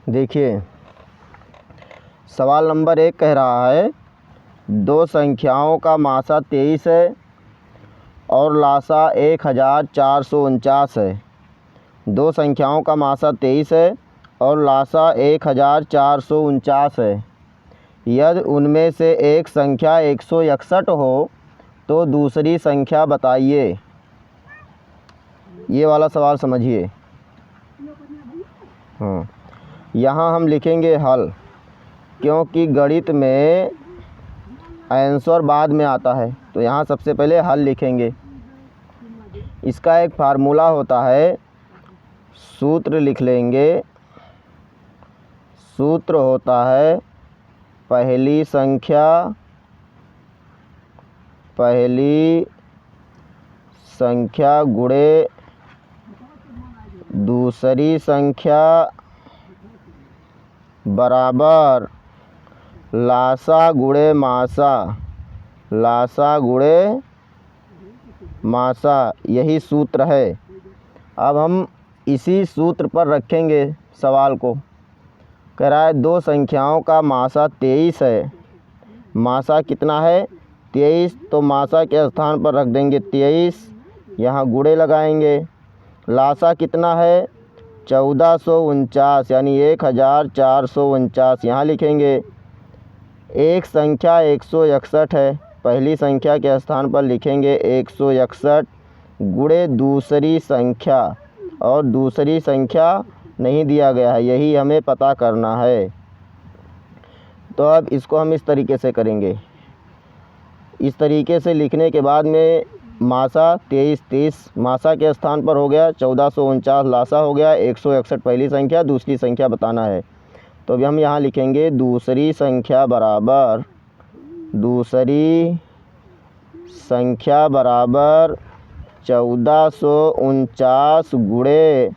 देखिए सवाल नंबर 1 कह रहा है दो संख्याओं का मासा 23 है और लासा 1449 है। दो संख्याओं का मासा 23 है और लासा 1449 है। यदि उनमें से एक संख्या 161 हो तो दूसरी संख्या बताइए। ये वाला सवाल समझिए। हाँ, यहाँ हम लिखेंगे हल, क्योंकि गणित में आंसर बाद में आता है तो यहाँ सबसे पहले हल लिखेंगे। इसका एक फार्मूला होता है, सूत्र लिख लेंगे। सूत्र होता है पहली संख्या गुणे दूसरी संख्या बराबर लासा गुणे मासा। यही सूत्र है। अब हम इसी सूत्र पर रखेंगे सवाल को। कह रहा है दो संख्याओं का मासा 23 है। मासा कितना है? 23। तो मासा के स्थान पर रख देंगे 23, यहाँ गुणे लगाएंगे। लासा कितना है? 1449 यानी 1449 यहाँ लिखेंगे। एक संख्या 161 है, पहली संख्या के स्थान पर लिखेंगे 161 गुणे दूसरी संख्या, और दूसरी संख्या नहीं दिया गया है, यही हमें पता करना है। तो अब इसको हम इस तरीके से करेंगे। इस तरीके से लिखने के बाद में मासा 23 मासा के स्थान पर हो गया, 1449 लासा हो गया, 161 पहली संख्या, दूसरी संख्या बताना है। तो अभी हम यहाँ लिखेंगे दूसरी संख्या बराबर 1449 गुणे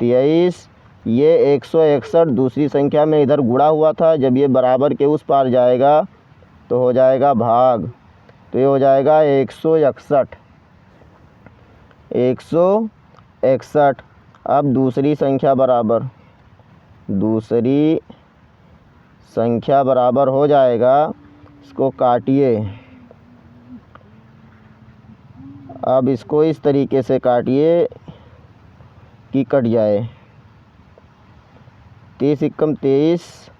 23। ये 161 दूसरी संख्या में इधर गुणा हुआ था, जब ये बराबर के उस पार जाएगा तो हो जाएगा भाग, तो ये हो जाएगा 161। अब दूसरी संख्या बराबर हो जाएगा। इसको काटिए। अब इसको इस तरीके से काटिए कि कट जाए। 23 एकम 23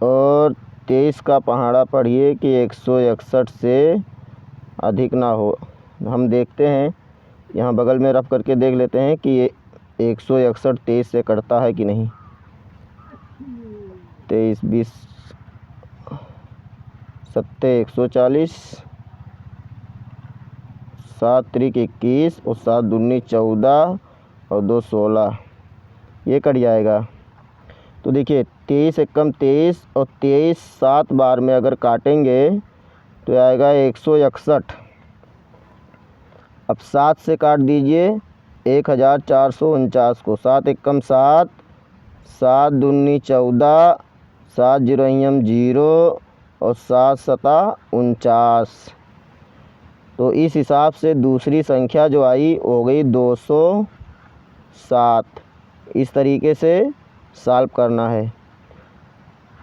और 23 का पहाड़ा पढ़िए कि 161 से अधिक ना हो। हम देखते हैं, यहाँ बगल में रफ करके देख लेते हैं कि ये 161 23 से कटता है कि नहीं। 23 20 सत्ते 140, 7 त्रिक 21 और 7 दूनी 14 और 2 16, ये कट जाएगा। तो देखिए 23 एकम 23 और 23 7 बार में अगर काटेंगे तो आएगा 161। अब 7 से काट दीजिए 1449 को। 7 एकम 7, 7 दूनी 14, 7 जीरोयम 0 और 7 सता 49। तो इस हिसाब से दूसरी संख्या जो आई हो गई 207। इस तरीके से सॉल्व करना है।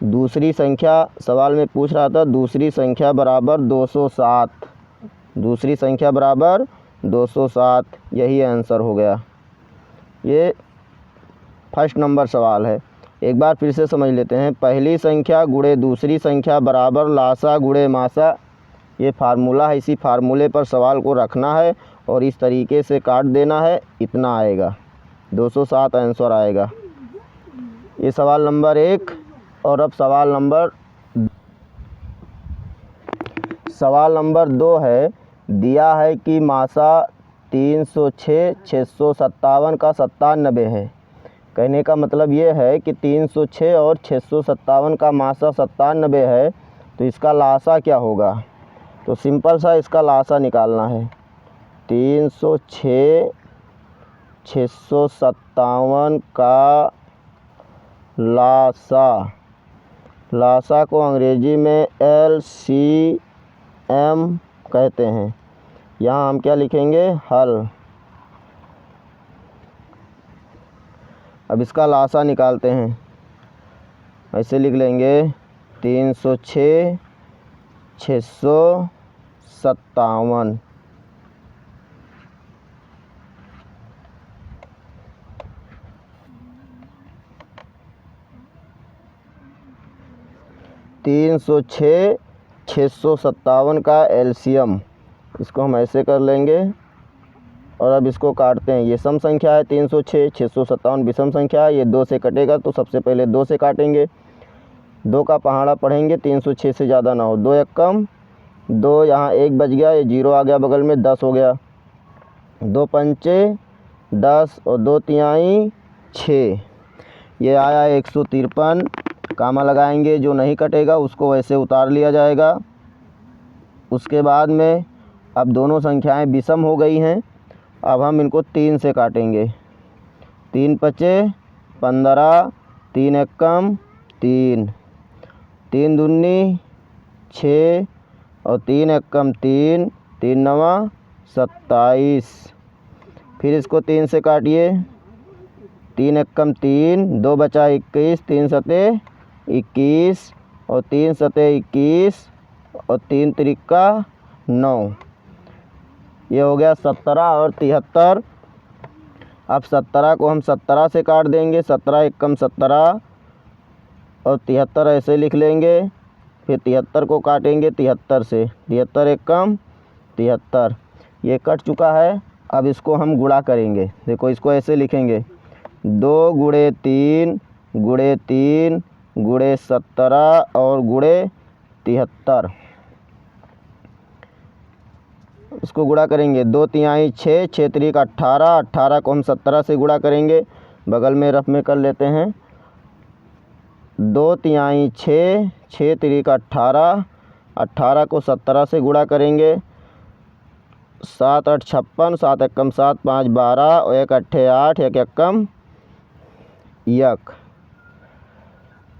दूसरी संख्या सवाल में पूछ रहा था, दूसरी संख्या बराबर 207, दूसरी संख्या बराबर 207, यही आंसर हो गया। ये फर्स्ट नंबर सवाल है। एक बार फिर से समझ लेते हैं। पहली संख्या गुणे दूसरी संख्या बराबर लासा गुणे मासा, ये फार्मूला है। इसी फार्मूले पर सवाल को रखना है और इस तरीके से काट देना है, इतना आएगा 207 आंसर आएगा। ये सवाल नंबर 1। और अब सवाल नंबर 2 है। दिया है कि मासा 306 657 का 97 है। कहने का मतलब ये है कि 306 और 657 का मासा 97 है, तो इसका लासा क्या होगा? तो सिंपल सा इसका लासा निकालना है। 306 657 का लासा को अंग्रेजी में LCM कहते हैं। यहाँ हम क्या लिखेंगे? हल। अब इसका लासा निकालते हैं। ऐसे लिख लेंगे 306 657। तीन सौ 657 का एलसीएम, इसको हम ऐसे कर लेंगे और अब इसको काटते हैं। ये सम संख्या है 306, 657 विषम संख्या है। ये 2 से कटेगा तो सबसे पहले 2 से काटेंगे। 2 का पहाड़ा पढ़ेंगे, 306 से ज़्यादा ना हो। 2 एक कम 2, यहाँ 1 बच गया, ये 0 आ गया बगल में, 10 हो गया। 2 पंचे 10 और 2 तिहाई 6, ये आया 153। कामा लगाएंगे, जो नहीं कटेगा उसको वैसे उतार लिया जाएगा। उसके बाद में अब दोनों संख्याएं विषम हो गई हैं। अब हम इनको 3 से काटेंगे। 3 पचे 15, 3 एक कम 3, 3 दूनी 6 और 3 एक कम 3, 3 नवा 27। फिर इसको 3 से काटिए। 3 एक कम 3, 2 बचा 21, 3 सते 21 और 3 सते 21 और 3 त्रिका 9, ये हो गया 17 और 73। अब 17 को हम 17 से काट देंगे। 17 एक कम 17 और 73 ऐसे लिख लेंगे। फिर 73 को काटेंगे 73 से। 73 एक कम 73, ये कट चुका है। अब इसको हम गुणा करेंगे। देखो इसको ऐसे लिखेंगे 2 गुणे 3 गुणे 3 गुणे 17 और गुणे 73। इसको गुणा करेंगे। 2 तिहाई 6, 6 त्रिक 18, 18 को हम 17 से गुणा करेंगे। बगल में रफ में कर लेते हैं। 2 तिहाई 6, 6 त्रिक 18, 18 को 17 से गुणा करेंगे। 7 8 56, 7 एक कम 7, 5 12 और 1 अट्ठे 8, 1 एक कम 1,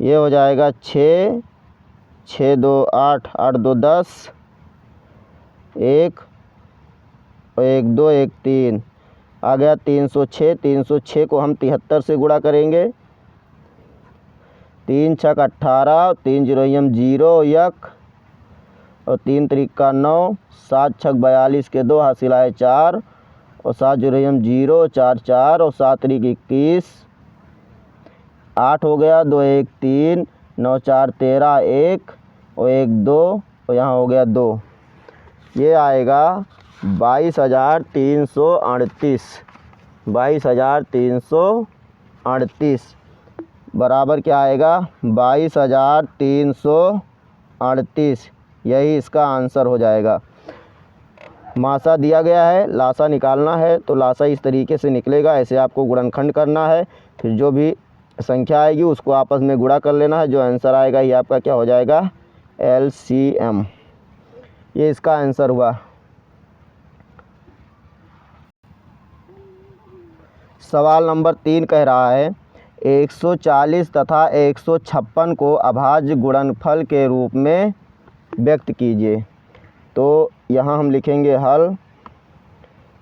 ये हो जाएगा 6, 6 2 8, 8 2 10, 1 और 1 2 1 3 आ गया 306। 306 को हम 73 से गुणा करेंगे। 3 छक 18, 3 जीरो 0 1 और 3 त्रिका 9, 7 छक 42 के 2 हासिल आए 4 और 7 जीरो 0 4 4 और 7 त्रिक 21, 8 हो गया। 2 1 3, 9 4 13, 1 और 1 2 और यहाँ हो गया 2, ये आएगा 22,338। 22,338 बराबर क्या आएगा 22,338, यही इसका आंसर हो जाएगा। मासा दिया गया है, लासा निकालना है तो लासा इस तरीके से निकलेगा। ऐसे आपको गुणनखंड करना है, फिर जो भी संख्या आएगी उसको आपस में गुणा कर लेना है। जो आंसर आएगा ये आपका क्या हो जाएगा LCM, ये इसका आंसर हुआ। सवाल नंबर 3 कह रहा है 140 तथा 156 को अभाज्य गुणनफल के रूप में व्यक्त कीजिए। तो यहाँ हम लिखेंगे हल।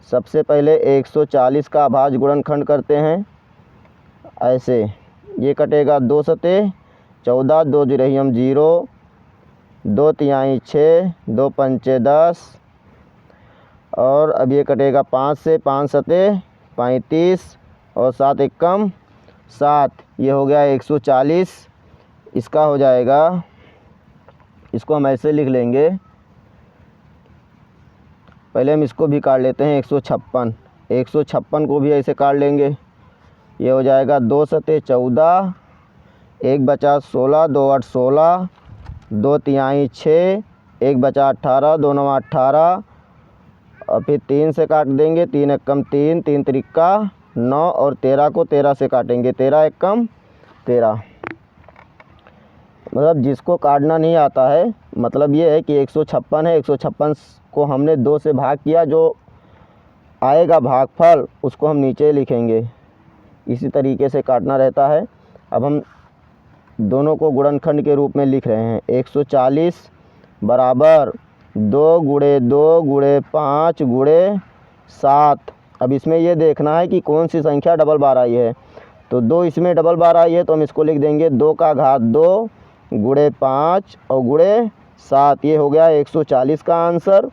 सबसे पहले 140 का अभाज्य गुणनखंड करते हैं। ऐसे ये कटेगा 2 सते 14, 2 जीरो 0, 2 तिहाई 6, 2 पंचे 10 और अब ये कटेगा 5 से, 5 सते 35 और 7 एक कम 7, ये हो गया 140। इसका हो जाएगा, इसको हम ऐसे लिख लेंगे। पहले हम इसको भी काट लेते हैं 156। 156 को भी ऐसे काट लेंगे। ये हो जाएगा 2 सते 14, 1 बचा 16, 2 8 16, 2 तिहाई 6, 1 बचा 18, 2 9 18 और फिर 3 से काट देंगे। 3 एक कम 3, 3 त्रिका 9 और 13 को 13 से काटेंगे। 13 एक कम 13, मतलब जिसको काटना नहीं आता है, मतलब ये है कि 156 है, 156 को हमने 2 से भाग किया, जो आएगा भागफल उसको हम नीचे लिखेंगे। इसी तरीके से काटना रहता है। अब हम दोनों को गुणनखंड के रूप में लिख रहे हैं। 140 बराबर 2 गुणे 2 गुणे 5 गुणे 7। अब इसमें ये देखना है कि कौन सी संख्या डबल बार आई है। तो 2 इसमें डबल बार आई है तो हम इसको लिख देंगे 2 का घात 2 गुणे 5 और गुणे 7। ये हो गया 140 का आंसर।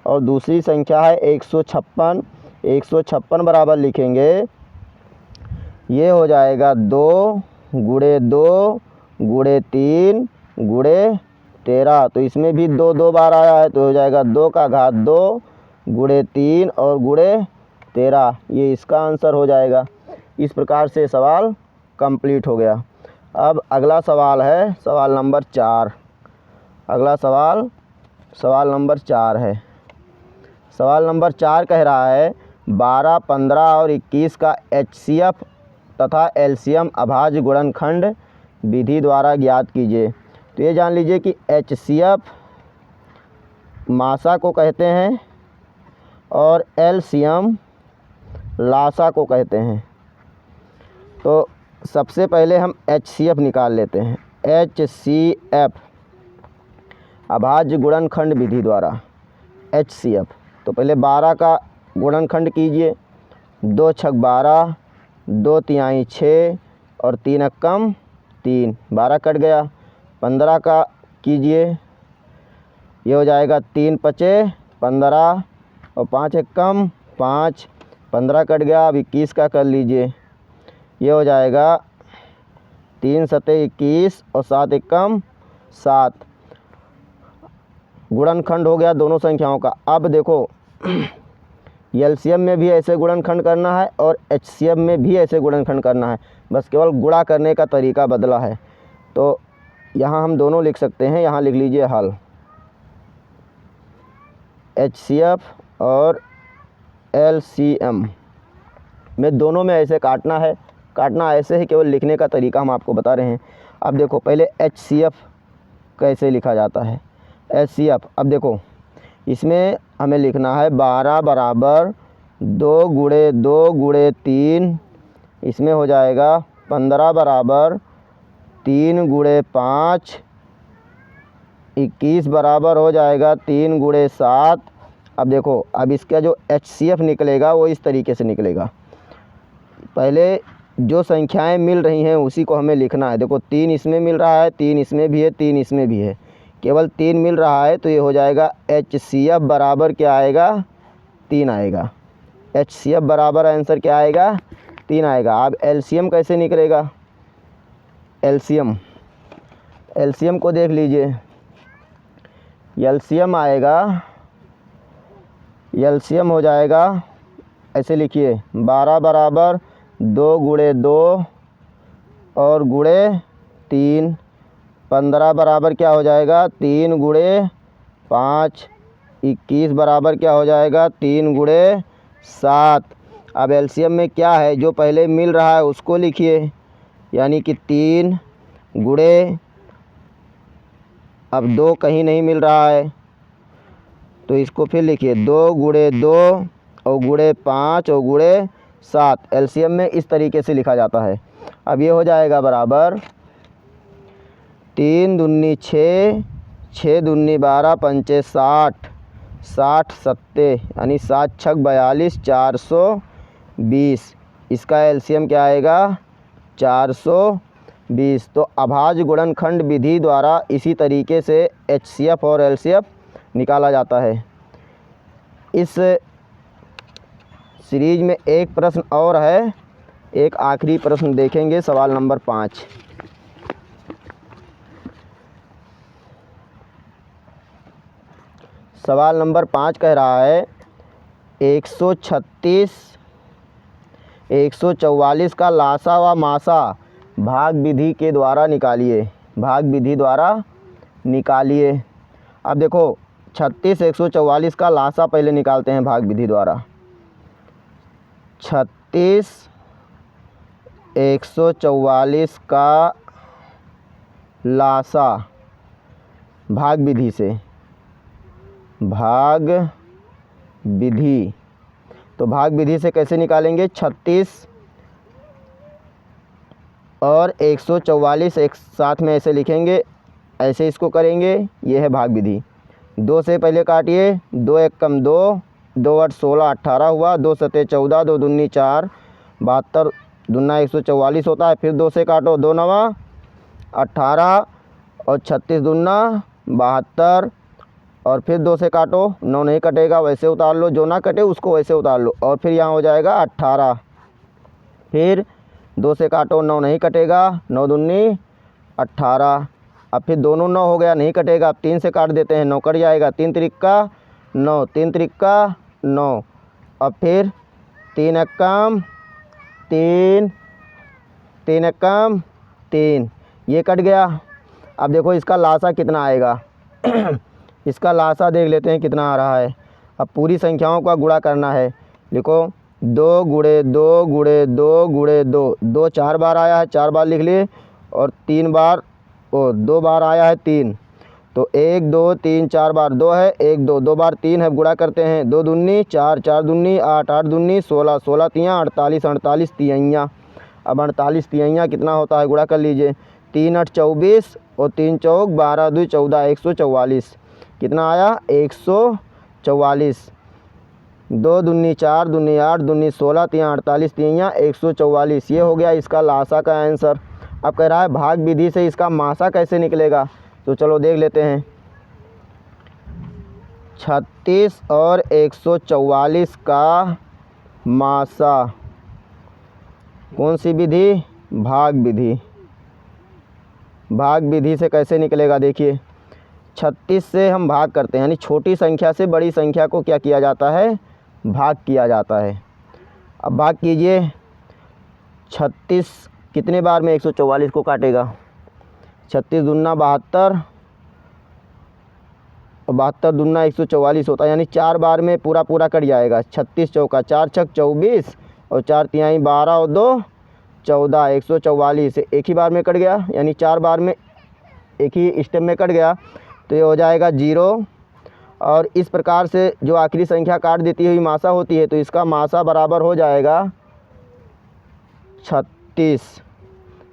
और दूसरी संख्या है 156। 156 बराबर लिखेंगे, ये हो जाएगा 2 गुणे 2 गुणे 3 गुणे 13। तो इसमें भी 2 2 बार आया है तो हो जाएगा 2 का घात 2 गुणे 3 और गुणे 13। ये इसका आंसर हो जाएगा। इस प्रकार से सवाल कंप्लीट हो गया। अब अगला सवाल है सवाल नंबर 4। अगला सवाल नंबर 4 है। सवाल नंबर 4 कह रहा है 12, 15 और 21 का HCF तथा एलसीएम अभाज्य गुणनखंड विधि द्वारा ज्ञात कीजिए। तो ये जान लीजिए कि HCF मासा को कहते हैं और एलसीएम लासा को कहते हैं। तो सबसे पहले हम HCF निकाल लेते हैं। HCF अभाज्य गुणनखंड विधि द्वारा HCF। तो पहले 12 का गुणनखंड कीजिए। 2 छक 12, 2 तिहाई 6 और 3 एकम 3, 12 कट गया। 15 का कीजिए, ये हो जाएगा 3 पचे 15 और 5 एकम 5, 15 कट गया। अब 21 का कर लीजिए, ये हो जाएगा 3 सते 21 और 7 एकम 7। गुणनखंड हो गया दोनों संख्याओं का। अब देखो एलसीएम में भी ऐसे गुणनखंड करना है और HCF में भी ऐसे गुणनखंड करना है, बस केवल गुणा करने का तरीका बदला है। तो यहाँ हम दोनों लिख सकते हैं। यहाँ लिख लीजिए हल। HCF और LCM में दोनों में ऐसे काटना है। काटना ऐसे ही, केवल लिखने का तरीका हम आपको बता रहे हैं। अब देखो पहले HCF कैसे लिखा जाता है। HCF, अब देखो इसमें हमें लिखना है 12 बराबर 2 गुणे 2 गुणे 3। इसमें हो जाएगा 15 बराबर 3 गुणे 5। 21 बराबर हो जाएगा 3 गुणे 7। अब देखो, अब इसका जो HCF निकलेगा वो इस तरीके से निकलेगा। पहले जो संख्याएं मिल रही हैं उसी को हमें लिखना है। देखो 3 इसमें मिल रहा है, 3 इसमें भी है, 3 इसमें भी है, केवल 3 मिल रहा है तो ये हो जाएगा HCF बराबर क्या आएगा, 3 आएगा। HCF बराबर आंसर क्या आएगा, 3 आएगा। अब LCM कैसे निकलेगा। LCM को देख लीजिए। LCM आएगा, LCM हो जाएगा, ऐसे लिखिए 12 बराबर 2 गुणे 2 और गुणे 3। 15 बराबर क्या हो जाएगा, 3 गुणे 5। 21 बराबर क्या हो जाएगा, 3 गुणे 7। अब LCM में क्या है, जो पहले मिल रहा है उसको लिखिए, यानी कि 3 गुणे, अब 2 कहीं नहीं मिल रहा है तो इसको फिर लिखिए 2 गुणे 2 और गुणे 5 और गुणे 7। LCM में इस तरीके से लिखा जाता है। अब ये हो जाएगा बराबर 3 दूनी 6, 6 दूनी 12, पंचे 60, 60 सत्ते यानी 7 छक 42, 420। इसका LCM क्या आएगा, 420। तो अभाज्य गुणनखंड विधि द्वारा इसी तरीके से HCF और LCF निकाला जाता है। इस सीरीज में एक प्रश्न और है, एक आखिरी प्रश्न देखेंगे, सवाल नंबर 5। सवाल नंबर 5 कह रहा है 136, 144 का लासा व मासा भाग विधि के द्वारा निकालिए। भाग विधि द्वारा निकालिए। अब देखो 36, 144 का लासा पहले निकालते हैं भाग विधि द्वारा। 36, 144 का लासा भाग विधि से, भाग विधि, तो भाग विधि से कैसे निकालेंगे, 36 और 144 एक साथ में ऐसे लिखेंगे, ऐसे इसको करेंगे। ये है भाग विधि। 2 से पहले काटिए, 2 एक कम 2, 2 8 16 18 हुआ, 2 सते 14, 2 दूनी 4 72, दूना 144 होता है। फिर 2 से काटो, 2 नवा 18 और 36 दूना 72 और फिर 2 से काटो, 9 नहीं कटेगा, वैसे उतार लो, जो ना कटे उसको वैसे उतार लो। और फिर यहाँ हो जाएगा 18, फिर 2 से काटो, 9 नहीं कटेगा, 9 दूनी 18। अब फिर दोनों 9 हो गया, नहीं कटेगा, अब 3 से काट देते हैं, 9 कट जाएगा, 3 त्रिक्का 9, 3 त्रिक्का 9। अब फिर 3 एकम 3, 3 एकम 3, ये कट गया। अब देखो इसका लासा कितना आएगा इसका लासा देख लेते हैं कितना आ रहा है। अब पूरी संख्याओं का गुणा करना है। लिखो 2 गुणे 2 गुणे 2 गुणे 2, 2 4 बार आया है, 4 बार लिख लिए, और 3 बार 2 बार आया है 3, तो 1 2 3 4 बार 2 है, 1 2 2 बार 3 है, गुणा करते हैं, 2 दूनी 4, 4 दूनी 8, 8 दूनी 16, 16 तियाँ 48, 48 तिहैया। अब 48 तिहैया कितना होता है, गुणा कर लीजिए, 3 8 24 और 3 चौक 12 2 14, 144 कितना आया 144। 2 दूनी 4 दूनी 8 दूनी 16 तियाँ 48 तिहैया 144, ये हो गया इसका लासा का आंसर। अब कह रहा है भाग विधि से इसका मासा कैसे निकलेगा, तो चलो देख लेते हैं। 36 और 144 का मासा, कौन सी विधि, भाग विधि। भाग विधि से कैसे निकलेगा, देखिए 36 से हम भाग करते हैं, यानी छोटी संख्या से बड़ी संख्या को क्या किया जाता है, भाग किया जाता है। अब भाग कीजिए, 36 कितने बार में 144 को काटेगा, 36 दूना 72 और 72 दूना 144 होता है, यानी 4 बार में पूरा पूरा कट जाएगा। 36 चौका 4 छक 24 और 4 तिहाई 12 और 2 14, 144 एक ही बार में कट गया, यानी 4 बार में एक ही स्टेप में कट गया, तो ये हो जाएगा 0। और इस प्रकार से जो आखिरी संख्या काट देती हुई मासा होती है, तो इसका मासा बराबर हो जाएगा 36।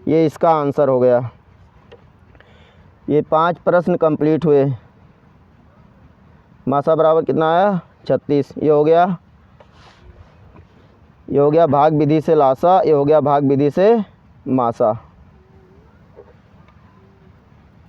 ये इसका आंसर हो गया। ये 5 प्रश्न कंप्लीट हुए। मासा बराबर कितना आया 36। ये हो गया भाग विधि से लासा, ये हो गया भाग विधि से मासा।